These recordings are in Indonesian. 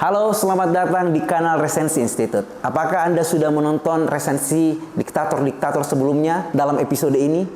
Halo, selamat datang di kanal Resensi Institute. Apakah Anda sudah menonton resensi diktator-diktator sebelumnya dalam episode ini?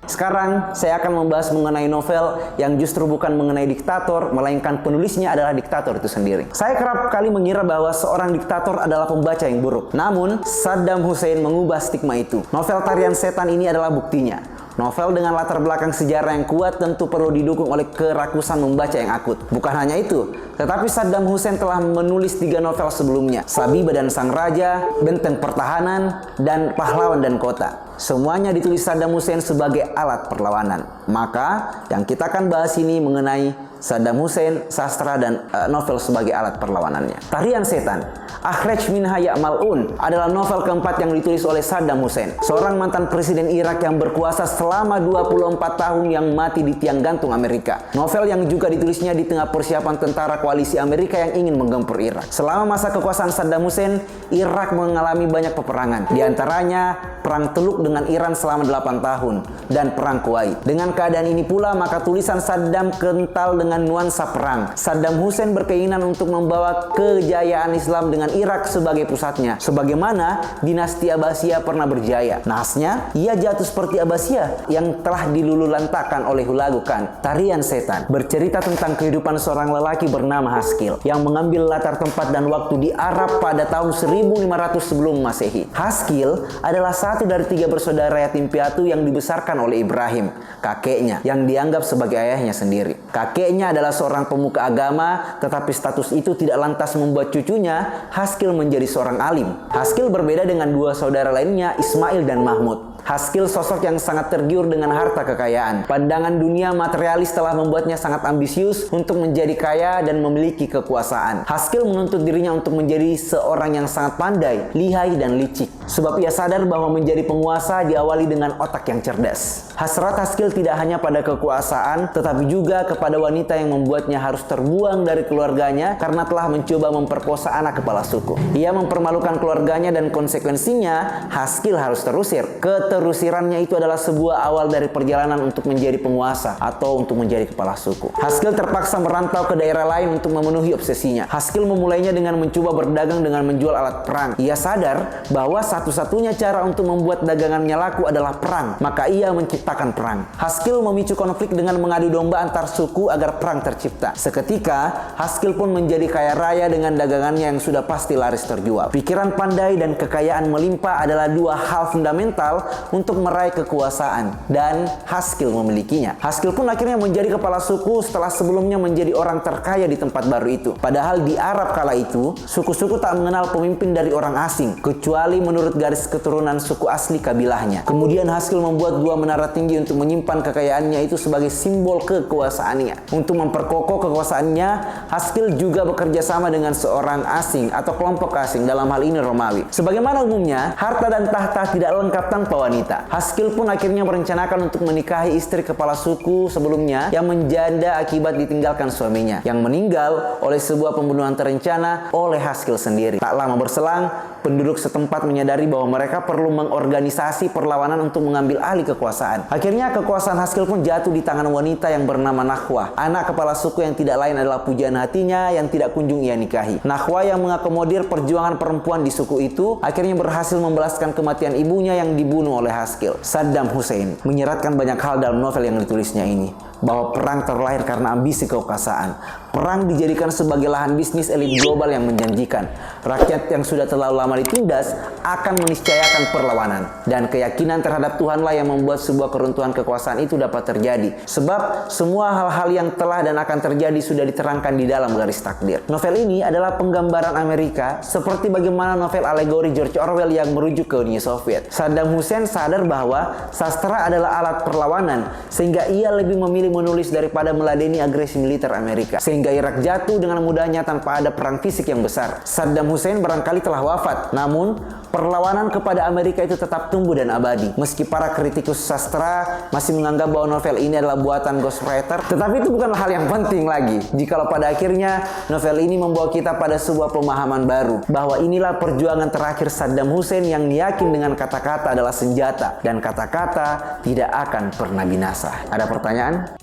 Sekarang saya akan membahas mengenai novel yang justru bukan mengenai diktator, melainkan penulisnya adalah diktator itu sendiri. Saya kerap kali mengira bahwa seorang diktator adalah pembaca yang buruk. Namun, Saddam Hussein mengubah stigma itu. Novel Tarian Setan ini adalah buktinya. Novel dengan latar belakang sejarah yang kuat tentu perlu didukung oleh kerakusan membaca yang akut. Bukan hanya itu, tetapi Saddam Hussein telah menulis 3 novel sebelumnya. Sabibah dan Sang Raja, Benteng Pertahanan, dan Pahlawan dan Kota. Semuanya ditulis Saddam Hussein sebagai alat perlawanan. Maka yang kita akan bahas ini mengenai Saddam Hussein, sastra dan novel sebagai alat perlawanannya. Tarian Setan, Akhraj Minha Ya Mal'un adalah novel keempat yang ditulis oleh Saddam Hussein, seorang mantan presiden Irak yang berkuasa selama 24 tahun yang mati di tiang gantung Amerika. Novel yang juga ditulisnya di tengah persiapan tentara koalisi Amerika yang ingin menggempur Irak. Selama masa kekuasaan Saddam Hussein, Irak mengalami banyak peperangan. Di antaranya Perang Teluk dengan Iran selama 8 tahun dan Perang Kuwait. Dengan keadaan ini pula, maka tulisan Saddam kental dengan nuansa perang. Saddam Hussein berkeinginan untuk membawa kejayaan Islam dengan Irak sebagai pusatnya, sebagaimana dinasti Abbasiyah pernah berjaya. Nahasnya, ia jatuh seperti Abbasiyah yang telah dilululantakkan oleh Hulagu Khan. Tarian Setan bercerita tentang kehidupan seorang lelaki bernama Haskil yang mengambil latar tempat dan waktu di Arab pada tahun 1500 sebelum Masehi. Haskil adalah satu dari 3 bersaudara yatim piatu yang dibesarkan oleh Ibrahim, kakeknya, yang dianggap sebagai ayahnya sendiri. Kakeknya adalah seorang pemuka agama, tetapi status itu tidak lantas membuat cucunya, Haskil, menjadi seorang alim. Haskil berbeda dengan 2 saudara lainnya, Ismail dan Mahmud. Haskil sosok yang sangat tergiur dengan harta kekayaan. Pandangan dunia materialis telah membuatnya sangat ambisius untuk menjadi kaya dan memiliki kekuasaan. Haskil menuntut dirinya untuk menjadi seorang yang sangat pandai, lihai, dan licik. Sebab ia sadar bahwa menjadi penguasa diawali dengan otak yang cerdas. Hasrat Haskil tidak hanya pada kekuasaan, tetapi juga kepada wanita yang membuatnya harus terbuang dari keluarganya karena telah mencoba memperkosa anak kepala suku. Ia mempermalukan keluarganya dan konsekuensinya Haskil harus terusir. Keterusirannya itu adalah sebuah awal dari perjalanan untuk menjadi penguasa atau untuk menjadi kepala suku. Haskil terpaksa merantau ke daerah lain untuk memenuhi obsesinya. Haskil memulainya dengan mencoba berdagang dengan menjual alat perang. Ia sadar bahwa satu-satunya cara untuk membuat dagangannya laku adalah perang, maka ia menciptakan perang. Haskil memicu konflik dengan mengadu domba antar suku agar perang tercipta. Seketika, Haskil pun menjadi kaya raya dengan dagangannya yang sudah pasti laris terjual. Pikiran pandai dan kekayaan melimpah adalah 2 hal fundamental untuk meraih kekuasaan, dan Haskil memilikinya. Haskil pun akhirnya menjadi kepala suku setelah sebelumnya menjadi orang terkaya di tempat baru itu. Padahal di Arab kala itu, suku-suku tak mengenal pemimpin dari orang asing, kecuali menurut garis keturunan suku asli kabilahnya. Kemudian Haskil membuat 2 menara tinggi untuk menyimpan kekayaannya itu sebagai simbol kekuasaannya. Untuk memperkokoh kekuasaannya, Haskil juga bekerja sama dengan seorang asing atau kelompok asing, dalam hal ini Romawi. Sebagaimana umumnya, harta dan tahta tidak lengkap tanpa wanita. Haskil pun akhirnya merencanakan untuk menikahi istri kepala suku sebelumnya yang menjanda akibat ditinggalkan suaminya, yang meninggal oleh sebuah pembunuhan terencana oleh Haskil sendiri. Tak lama berselang, penduduk setempat menyadari bahwa mereka perlu mengorganisasi perlawanan untuk mengambil alih kekuasaan. Akhirnya kekuasaan Haskil pun jatuh di tangan wanita yang bernama Nahwa, anak kepala suku yang tidak lain adalah pujaan hatinya yang tidak kunjung ia nikahi. Nahwa yang mengakomodir perjuangan perempuan di suku itu akhirnya berhasil membalaskan kematian ibunya yang dibunuh oleh Haskil. Saddam Hussein menyeratkan banyak hal dalam novel yang ditulisnya ini, bahwa perang terlahir karena ambisi kekuasaan. Perang dijadikan sebagai lahan bisnis elit global yang menjanjikan. Rakyat yang sudah terlalu lama ditindas akan meniscayakan perlawanan. Dan keyakinan terhadap Tuhanlah yang membuat sebuah keruntuhan kekuasaan itu dapat terjadi. Sebab semua hal-hal yang telah dan akan terjadi sudah diterangkan di dalam garis takdir. Novel ini adalah penggambaran Amerika seperti bagaimana novel alegori George Orwell yang merujuk ke Uni Soviet. Saddam Hussein sadar bahwa sastra adalah alat perlawanan, sehingga ia lebih memilih menulis daripada meladeni agresi militer Amerika, sehingga Irak jatuh dengan mudahnya tanpa ada perang fisik yang besar. Saddam Hussein barangkali telah wafat, namun perlawanan kepada Amerika itu tetap tumbuh dan abadi. Meski para kritikus sastra masih menganggap bahwa novel ini adalah buatan ghostwriter, tetapi itu bukan hal yang penting lagi, jikalau pada akhirnya novel ini membawa kita pada sebuah pemahaman baru, bahwa inilah perjuangan terakhir Saddam Hussein yang yakin dengan kata-kata adalah senjata, dan kata-kata tidak akan pernah binasa. Ada pertanyaan?